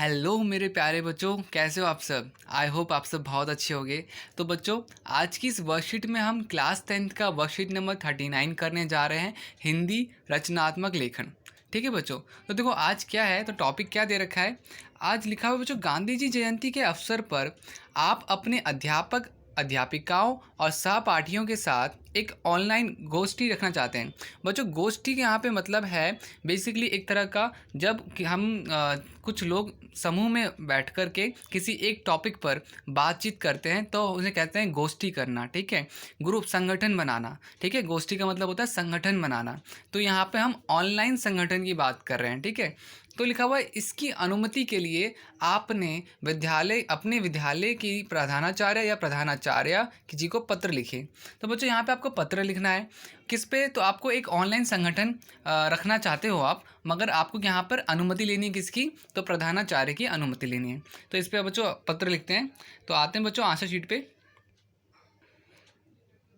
Hello मेरे प्यारे बच्चों, कैसे हो आप सब। आई होप आप सब बहुत अच्छे होंगे। तो बच्चों, आज की इस वर्कशीट में हम क्लास 10th का वर्कशीट नंबर 39 करने जा रहे हैं, हिंदी रचनात्मक लेखन। ठीक है बच्चों। तो देखो आज क्या है, तो टॉपिक क्या दे रखा है। आज लिखा हुआ है बच्चों, गांधी जी जयंती के अवसर पर आप अपने अध्यापक, अध्यापिकाओं और सहपाठियों के साथ एक ऑनलाइन गोष्ठी रखना चाहते हैं। बच्चों, गोष्ठी के यहाँ पे मतलब है बेसिकली एक तरह का, जब कि हम कुछ लोग समूह में बैठ कर के किसी एक टॉपिक पर बातचीत करते हैं तो उन्हें कहते हैं गोष्ठी करना। ठीक है, ग्रुप संगठन बनाना। ठीक है, गोष्ठी का मतलब होता है संगठन बनाना। तो यहाँ पे हम ऑनलाइन संगठन की बात कर रहे हैं। ठीक है, तो लिखा हुआ है इसकी अनुमति के लिए आपने अपने विद्यालय की प्रधानाचार्य या प्रधानाचार्य जी को पत्र लिखे। तो बच्चों यहाँ पे आपको पत्र लिखना है किस पे, तो आपको एक ऑनलाइन संगठन रखना चाहते हो आप, मगर आपको यहाँ पर अनुमति लेनी है किसकी, तो प्रधानाचार्य की अनुमति लेनी है। तो इस पर बच्चों पत्र लिखते हैं। तो आते हैं बच्चों आंसर शीट पे।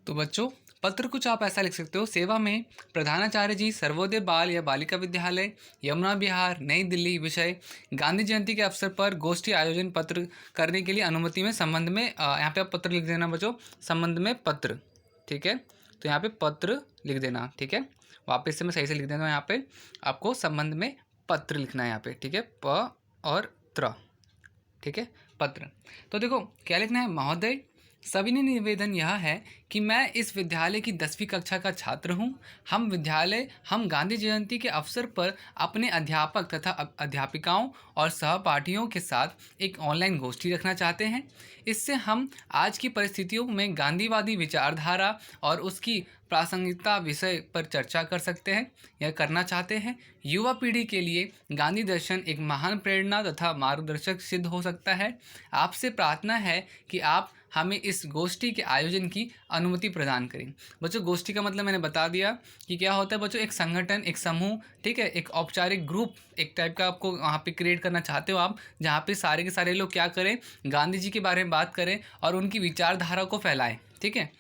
तो बच्चों पत्र कुछ आप ऐसा लिख सकते हो, सेवा में प्रधानाचार्य जी, सर्वोदय बाल या बालिका विद्यालय, यमुना विहार, नई दिल्ली। विषय गांधी जयंती के अवसर पर गोष्ठी आयोजन पत्र करने के लिए अनुमति में संबंध में यहाँ पे आप पत्र लिख देना बच्चों, संबंध में पत्र। ठीक है, तो यहाँ पे पत्र लिख देना। ठीक है, वापस से मैं सही से लिख देता हूँ, यहाँ पे आपको संबंध में पत्र लिखना है यहाँ पे। ठीक है, प और त्र। ठीक है, पत्र। तो देखो क्या लिखना है, महोदय सविनय निवेदन यह है कि मैं इस विद्यालय की 10वीं कक्षा का छात्र हूँ। हम गांधी जयंती के अवसर पर अपने अध्यापक तथा अध्यापिकाओं और सहपाठियों के साथ एक ऑनलाइन गोष्ठी रखना चाहते हैं। इससे हम आज की परिस्थितियों में गांधीवादी विचारधारा और उसकी प्रासंगिकता विषय पर चर्चा कर सकते हैं या करना चाहते हैं। युवा पीढ़ी के लिए गांधी दर्शन एक महान प्रेरणा तथा मार्गदर्शक सिद्ध हो सकता है। आपसे प्रार्थना है कि आप हमें इस गोष्ठी के आयोजन की अनुमति प्रदान करें। बच्चों गोष्ठी का मतलब मैंने बता दिया कि क्या होता है बच्चों, एक संगठन, एक समूह। ठीक है, एक औपचारिक ग्रुप, एक टाइप का आपको वहाँ पे क्रिएट करना चाहते हो आप, जहाँ पे सारे के सारे लोग क्या करें, गांधी जी के बारे में बात करें और उनकी विचारधारा को फैलाएं। ठीक है,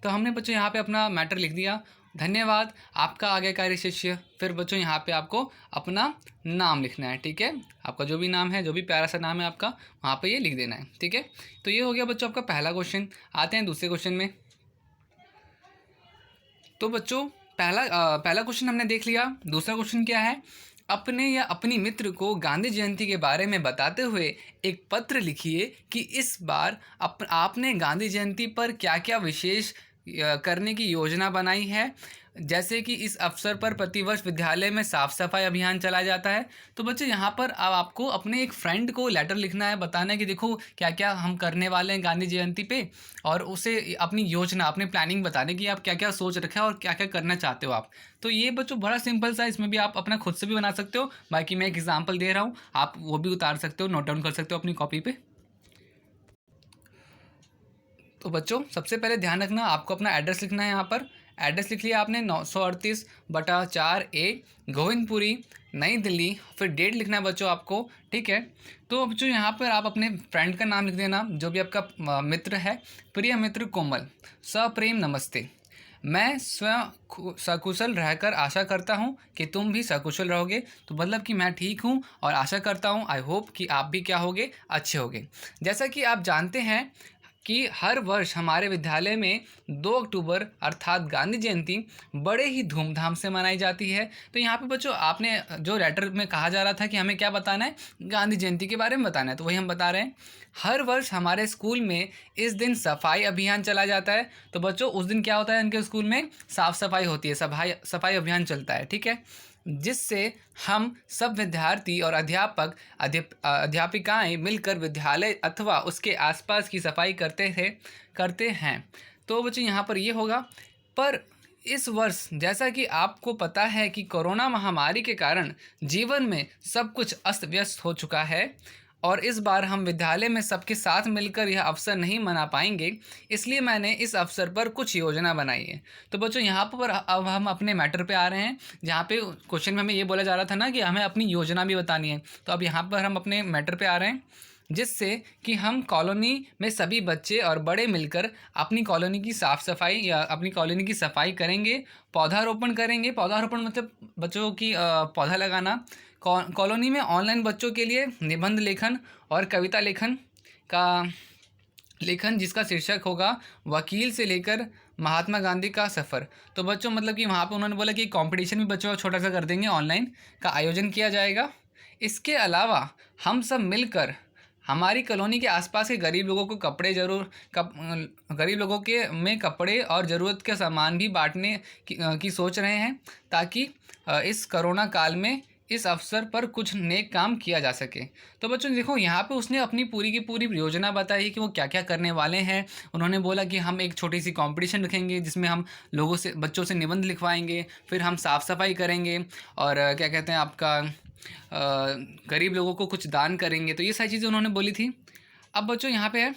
तो हमने बच्चों यहाँ पे अपना मैटर लिख दिया। धन्यवाद, आपका आज्ञाकारी शिष्य। फिर बच्चों यहाँ पे आपको अपना नाम लिखना है। ठीक है, आपका जो भी नाम है, जो भी प्यारा सा नाम है आपका, वहाँ पे ये लिख देना है। ठीक है, तो ये हो गया बच्चों आपका पहला क्वेश्चन। आते हैं दूसरे क्वेश्चन में। तो बच्चों पहला क्वेश्चन हमने देख लिया। दूसरा क्वेश्चन क्या है, अपने या अपनी मित्र को गांधी जयंती के बारे में बताते हुए एक पत्र लिखिए कि इस बार आपने गांधी जयंती पर क्या क्या विशेष करने की योजना बनाई है। जैसे कि इस अवसर पर प्रतिवर्ष विद्यालय में साफ सफाई अभियान चलाया जाता है। तो बच्चे यहाँ पर अब आपको अपने एक फ्रेंड को लेटर लिखना है, बताना है कि देखो क्या क्या हम करने वाले हैं गांधी जयंती पे, और उसे अपनी योजना, अपनी प्लानिंग बताने की आप क्या क्या सोच रखा है और क्या क्या करना चाहते हो आप। तो ये बच्चों बड़ा सिंपल सा, इसमें भी आप अपना खुद से भी बना सकते हो। बाकी मैं एक एग्जाम्पल दे रहा हूँ, आप वो भी उतार सकते हो, नोट डाउन कर सकते हो अपनी कॉपी पे। तो बच्चों सबसे पहले ध्यान रखना, आपको अपना एड्रेस लिखना है। यहाँ पर एड्रेस लिख लिया आपने, 938/4A, गोविंदपुरी, नई दिल्ली। फिर डेट लिखना है बच्चों आपको। ठीक है, तो बच्चों यहाँ पर आप अपने फ्रेंड का नाम लिख देना, जो भी आपका मित्र है। प्रिय मित्र कोमल, सप्रेम नमस्ते। मैं स्वयं सकुशल रहकर आशा करता हूँ कि तुम भी सकुशल रहोगे। तो मतलब कि मैं ठीक हूँ और आशा करता हूँ, आई होप कि आप भी क्या होगे, अच्छे होगे। जैसा कि आप जानते हैं कि हर वर्ष हमारे विद्यालय में 2 अक्टूबर अर्थात गांधी जयंती बड़े ही धूमधाम से मनाई जाती है। तो यहाँ पे बच्चों आपने जो लेटर में कहा जा रहा था कि हमें क्या बताना है, गांधी जयंती के बारे में बताना है, तो वही हम बता रहे हैं। हर वर्ष हमारे स्कूल में इस दिन सफाई अभियान चला जाता है। तो बच्चों उस दिन क्या होता है, उनके स्कूल में साफ़ सफाई होती है, सफाई अभियान चलता है। ठीक है, जिससे हम सब विद्यार्थी और अध्यापिकाएं मिलकर विद्यालय अथवा उसके आसपास की सफाई करते हैं। तो बच्चों यहाँ पर ये होगा। पर इस वर्ष जैसा कि आपको पता है कि कोरोना महामारी के कारण जीवन में सब कुछ अस्त व्यस्त हो चुका है और इस बार हम विद्यालय में सबके साथ मिलकर यह अवसर नहीं मना पाएंगे, इसलिए मैंने इस अवसर पर कुछ योजना बनाई है। तो बच्चों यहाँ पर अब हम अपने मैटर पे आ रहे हैं, जहाँ पे क्वेश्चन में हमें ये बोला जा रहा था ना कि हमें अपनी योजना भी बतानी है। तो अब यहाँ पर हम अपने मैटर पे आ रहे हैं, जिससे कि हम कॉलोनी में सभी बच्चे और बड़े मिलकर अपनी कॉलोनी की साफ़ सफाई या अपनी कॉलोनी की सफाई करेंगे, पौधारोपण करेंगे। पौधारोपण मतलब बच्चों की पौधा लगाना, कॉलोनी में ऑनलाइन बच्चों के लिए निबंध लेखन और कविता लेखन जिसका शीर्षक होगा वकील से लेकर महात्मा गांधी का सफ़र। तो बच्चों मतलब कि वहाँ पे उन्होंने बोला कि कंपटीशन भी बच्चों का छोटा सा कर देंगे, ऑनलाइन का आयोजन किया जाएगा। इसके अलावा हम सब मिलकर हमारी कॉलोनी के आसपास के गरीब लोगों को गरीब लोगों के में कपड़े और ज़रूरत के सामान भी बांटने की सोच रहे हैं, ताकि इस कोरोना काल में इस अवसर पर कुछ नेक काम किया जा सके। तो बच्चों देखो यहाँ पे उसने अपनी पूरी की पूरी योजना बताई कि वो क्या क्या करने वाले हैं। उन्होंने बोला कि हम एक छोटी सी कंपटीशन रखेंगे जिसमें हम बच्चों से निबंध लिखवाएंगे, फिर हम साफ़ सफाई करेंगे और क्या कहते हैं आपका गरीब लोगों को कुछ दान करेंगे। तो ये सारी चीज़ें उन्होंने बोली थी। अब बच्चों यहाँ पे है,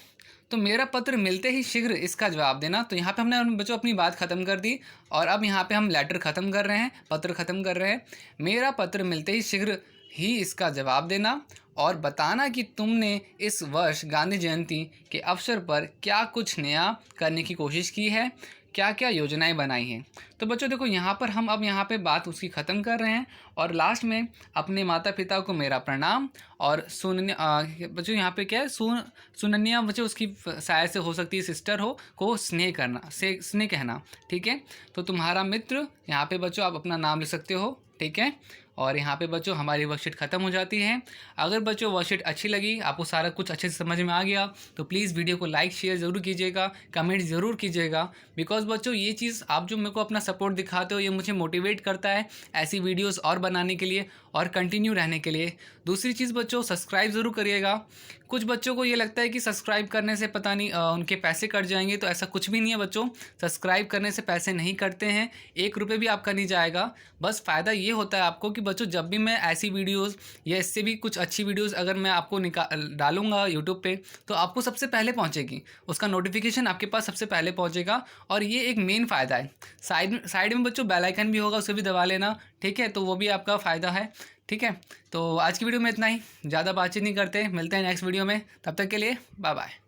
तो मेरा पत्र मिलते ही शीघ्र इसका जवाब देना। तो यहाँ पे हमने बच्चों अपनी बात ख़त्म कर दी और अब यहाँ पे हम लेटर ख़त्म कर रहे हैं, पत्र ख़त्म कर रहे हैं। मेरा पत्र मिलते ही शीघ्र ही इसका जवाब देना और बताना कि तुमने इस वर्ष गांधी जयंती के अवसर पर क्या कुछ नया करने की कोशिश की है, क्या क्या योजनाएं बनाई हैं। तो बच्चों देखो यहाँ पर हम अब यहाँ पे बात उसकी ख़त्म कर रहे हैं और लास्ट में अपने माता पिता को मेरा प्रणाम और बच्चों यहाँ पे क्या है सुनन्या बच्चों उसकी शायद से हो सकती है सिस्टर हो को स्नेह कहना, ठीक है। तो तुम्हारा मित्र यहाँ पे बच्चों आप अपना नाम लिख सकते हो, ठीक है। और यहाँ पे बच्चों हमारी वर्कशीट ख़त्म हो जाती है। अगर बच्चों वर्कशीट अच्छी लगी, आपको सारा कुछ अच्छे से समझ में आ गया, तो प्लीज़ वीडियो को लाइक शेयर ज़रूर कीजिएगा, कमेंट ज़रूर कीजिएगा। बिकॉज बच्चों ये चीज़ आप जो मेरे को अपना सपोर्ट दिखाते हो ये मुझे मोटिवेट करता है ऐसी वीडियोज़ और बनाने के लिए और कंटिन्यू रहने के लिए। दूसरी चीज़ बच्चों सब्सक्राइब ज़रूर करिएगा। कुछ बच्चों को ये लगता है कि सब्सक्राइब करने से पता नहीं उनके पैसे कट जाएंगे, तो ऐसा कुछ भी नहीं है बच्चों। सब्सक्राइब करने से पैसे नहीं कटते हैं, 1 रुपये भी आपका नहीं जाएगा। बस फ़ायदा ये होता है आपको कि बच्चों जब भी मैं ऐसी वीडियोस या इससे भी कुछ अच्छी वीडियोस अगर मैं आपको डालूंगा यूट्यूब पे, तो आपको सबसे पहले पहुंचेगी, उसका नोटिफिकेशन आपके पास सबसे पहले पहुंचेगा। और ये एक मेन फ़ायदा है। साइड में बच्चों बेल आइकन भी होगा, उसे भी दबा लेना, ठीक है। तो वो भी आपका फ़ायदा है, ठीक है। तो आज की वीडियो में इतना ही, ज़्यादा बातचीत नहीं करते, मिलते हैं नेक्स्ट वीडियो में। तब तक के लिए बाय बाय।